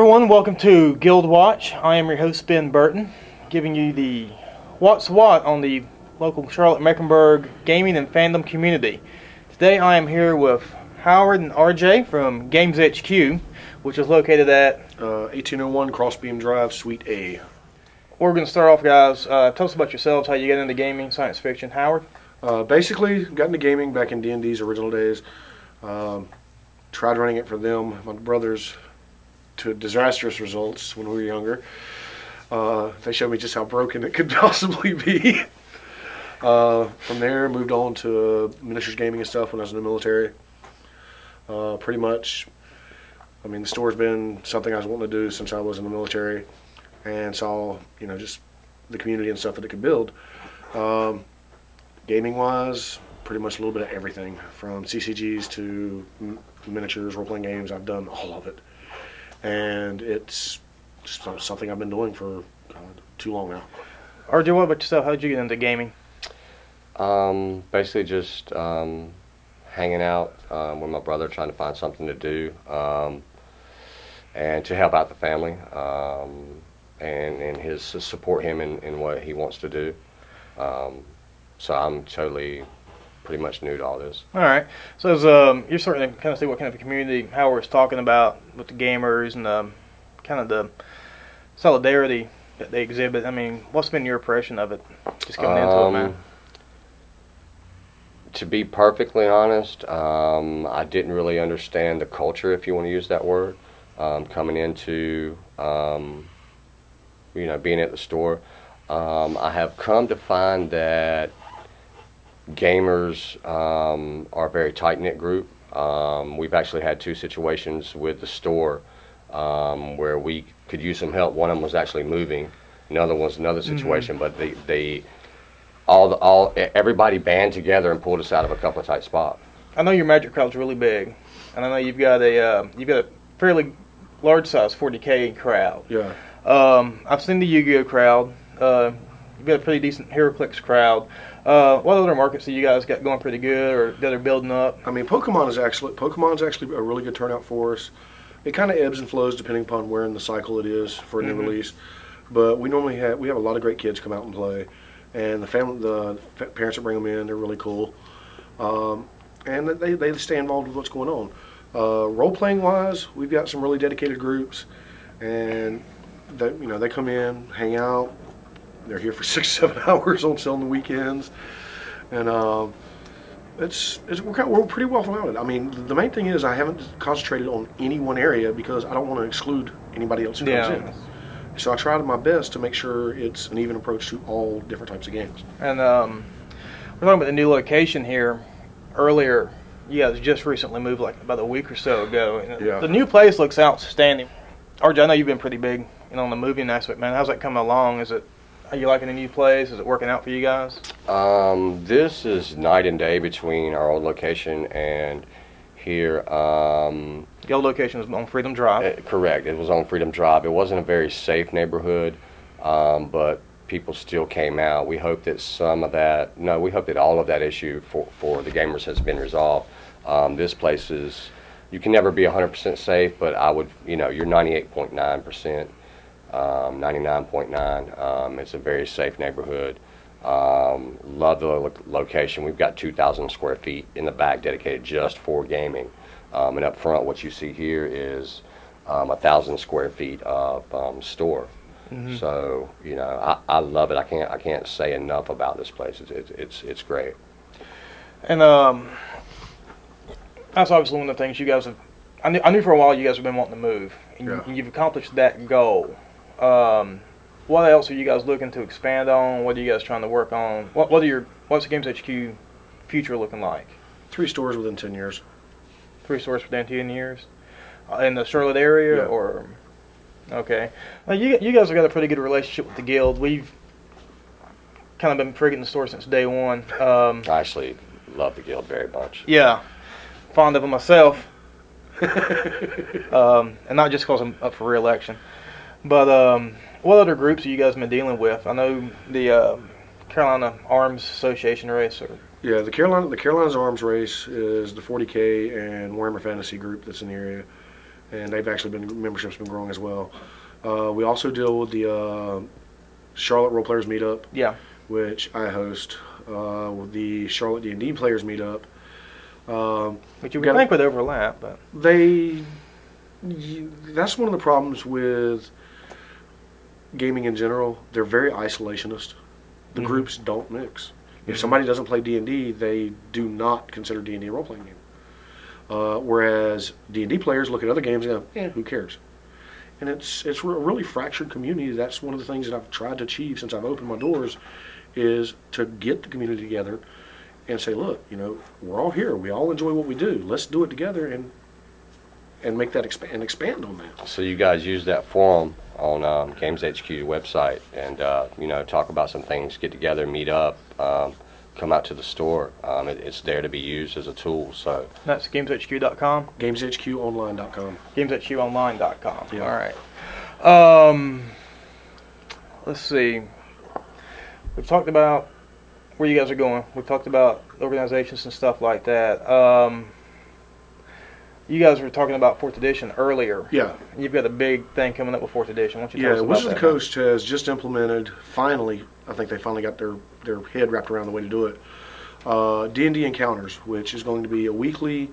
everyone, welcome to Guild Watch. I am your host, Ben Burton, giving you the What's What on the local Charlotte-Mecklenburg gaming and fandom community. Today I am here with Howard and RJ from Games HQ, which is located at 1801 Crossbeam Drive, Suite A. We're going to start off, guys. Tell us about yourselves, how you get into gaming, science fiction. Howard? Basically, got into gaming back in D&D's original days. Tried running it for them, my brothers, to disastrous results when we were younger. They showed me just how broken it could possibly be. From there, moved on to miniatures gaming and stuff when I was in the military. Pretty much, I mean, the store's been something I was wanting to do since I was in the military, and saw, just the community and stuff that it could build. Gaming-wise, pretty much a little bit of everything, from CCGs to miniatures, role-playing games. I've done all of it. And it's something I've been doing for too long now. RJ, what about yourself? How did you get into gaming? Basically just hanging out with my brother, trying to find something to do, and to help out the family, and his support him in what he wants to do. So I'm totally pretty much new to all this. All right. So you're starting to kind of see what kind of a community Howard's talking about with the gamers and kind of the solidarity that they exhibit. I mean, what's been your impression of it, just coming into it, man? To be perfectly honest, I didn't really understand the culture, if you want to use that word, coming into, being at the store. I have come to find that gamers are a very tight-knit group. We've actually had two situations with the store where we could use some help. One of them was actually moving. Another one was another situation, but everybody band together and pulled us out of a couple of tight spots. I know your Magic crowd's really big, and I know you've got a fairly large size 40K crowd. Yeah. I've seen the Yu-Gi-Oh crowd. You've got a pretty decent HeroClix crowd. What other markets do you guys got going pretty good, or that are building up? I mean, Pokemon's actually a really good turnout for us. It kind of ebbs and flows depending upon where in the cycle it is for a new release. But we have a lot of great kids come out and play, and the parents that bring them in, they're really cool, and they stay involved with what's going on. Role playing wise, we've got some really dedicated groups, and they come in, hang out. They're here for 6-7 hours on sale on the weekends, and we're pretty well rounded. I mean, the main thing is I haven't concentrated on any one area because I don't want to exclude anybody else who comes in. So I tried my best to make sure it's an even approach to all different types of games. And we're talking about the new location here. Earlier, you guys just recently moved, like about a week or so ago. And yeah. The new place looks outstanding. RJ, I know you've been pretty big, on the moving aspect, man. How's that coming along? Are you liking the new place? Is it working out for you guys? This is night and day between our old location and here. The old location was on Freedom Drive. Correct. It was on Freedom Drive. It wasn't a very safe neighborhood, but people still came out. We hope that we hope that all of that issue for the gamers has been resolved. This place you can never be 100% safe, but I would, you're 98.9%. 99.9. It's a very safe neighborhood. Love the location. We've got 2,000 square feet in the back dedicated just for gaming, and up front what you see here is 1,000 square feet of store. So I love it. I can't say enough about this place. It's great. And that's obviously one of the things you guys have. I knew for a while you guys have been wanting to move, and you've accomplished that goal. What else are you guys looking to expand on? What are you guys trying to work on? What's the Games HQ future looking like? 3 stores within 10 years. 3 stores within 10 years? In the Charlotte area? Yeah. Or okay. Now, you guys have got a pretty good relationship with the Guild. We've kind of been freaking the store since day one. I actually love the Guild very much. Yeah. Fond of them myself. And not just because I'm up for re-election. But what other groups have you guys been dealing with? I know the Carolina Arms Association race. Yeah, the Carolina's Arms race is the 40K and Warhammer Fantasy group that's in the area. and they've actually membership's been growing as well. We also deal with the Charlotte Role Players Meetup, Yeah. which I host, with the Charlotte D&D Players Meetup. Which you would think would overlap, but that's one of the problems with gaming in general. They're very isolationist. The groups don't mix. If somebody doesn't play D&D, they do not consider D&D a role-playing game. Whereas D&D players look at other games and go, who cares? And it's a really fractured community. That's one of the things that I've tried to achieve since I've opened my doors, is to get the community together and say, look, we're all here. We all enjoy what we do. Let's do it together and make that expand on that. So you guys use that forum on Games HQ website and talk about some things, get together, meet up, come out to the store. It's there to be used as a tool. So that's gameshq.com. gameshqonline.com. gameshqonline.com. Yeah. All right. Let's see. We've talked about where you guys are going. We've talked about organizations and stuff like that. You guys were talking about 4th edition earlier. Yeah. You've got a big thing coming up with 4th edition. Why don't you tell us about Wizards that? of the Coast has just implemented, finally, I think they finally got their head wrapped around the way to do it, D&D Encounters, which is going to be a weekly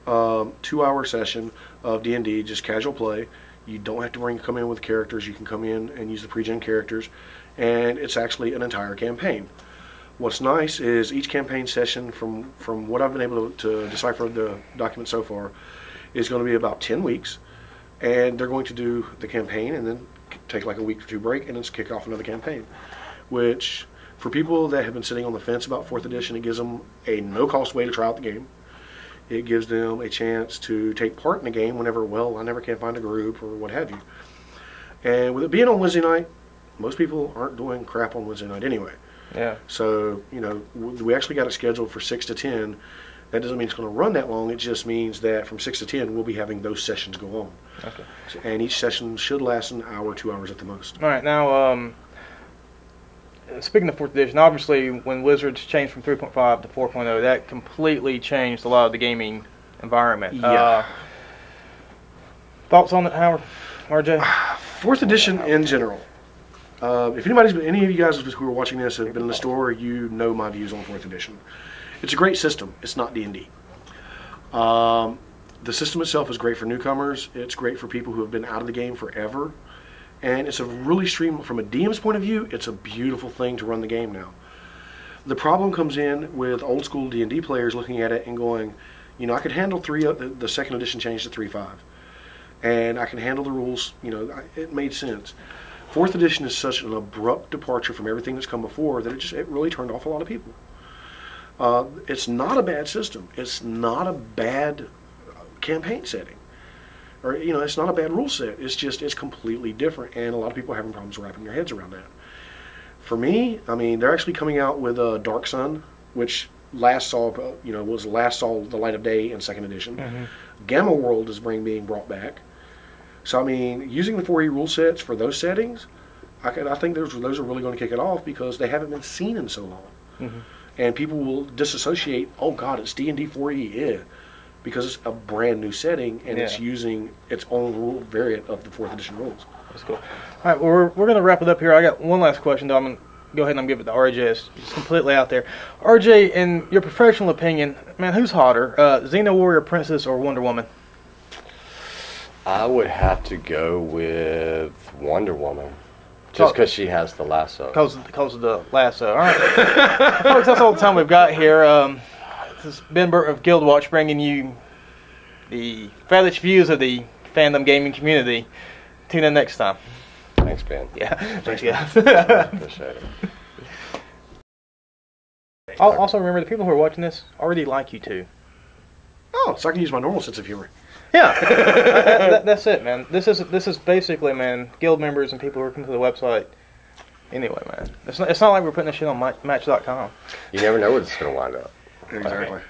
2-hour session of D&D, just casual play. You don't have to come in with characters. You can come in and use the pre-gen characters, and it's actually an entire campaign. What's nice is each campaign session, from what I've been able to decipher the document so far, is going to be about 10 weeks. And they're going to do the campaign and then take like a week or two break and then kick off another campaign. Which, for people that have been sitting on the fence about 4th edition, it gives them a no-cost way to try out the game. It gives them a chance to take part in the game whenever, I never can find a group or what have you. And with it being on Wednesday night, most people aren't doing crap on Wednesday night anyway. Yeah. So, we actually got it scheduled for 6 to 10. That doesn't mean it's going to run that long. It just means that from 6 to 10, we'll be having those sessions go on. Okay. And each session should last an hour, 2 hours at the most. All right. Now, speaking of 4th edition, obviously when Wizards changed from 3.5 to 4.0, that completely changed a lot of the gaming environment. Yeah. Thoughts on it, Howard? RJ? 4th edition in general. If any of you guys who are watching this have been in the store, you know my views on 4th edition. It's a great system. It's not D&D. The system itself is great for newcomers. It's great for people who have been out of the game forever. And it's a really from a DM's point of view, it's a beautiful thing to run the game now. The problem comes in with old school D&D players looking at it and going, I could handle the 2nd edition change to 3.5. And I can handle the rules, it made sense. 4th edition is such an abrupt departure from everything that's come before that it really turned off a lot of people. It's not a bad system. It's not a bad campaign setting. Or, it's not a bad rule set. It's completely different, and a lot of people are having problems wrapping their heads around that. For me, they're actually coming out with Dark Sun, which last saw the light of day in 2nd edition. Mm-hmm. Gamma World is being brought back. So, using the 4E rule sets for those settings, I think those are really going to kick it off because they haven't been seen in so long. Mm-hmm. And people will disassociate, oh God, it's D&D 4E, yeah, because it's a brand new setting and it's using its own rule variant of the 4th edition rules. That's cool. All right, well, we're going to wrap it up here. I got one last question, though. I'm going to go ahead and give it to RJ. It's completely out there. RJ, in your professional opinion, man, who's hotter, Xena Warrior Princess or Wonder Woman? I would have to go with Wonder Woman. Just because she has the lasso. Because of the lasso. All right. Folks, that's all the time we've got here. This is Ben Burton of Guild Watch bringing you the fabulous views of the fandom gaming community. Tune in next time. Thanks, Ben. Yeah. Thanks, guys. Appreciate it. Also, remember, the people who are watching this already like you, too. Oh, so I can use my normal sense of humor. Yeah, that's it, man. This is basically, man, guild members and people who are coming to the website. Anyway, man, it's not like we're putting this shit on Match.com. You never know where it's going to wind up. Exactly.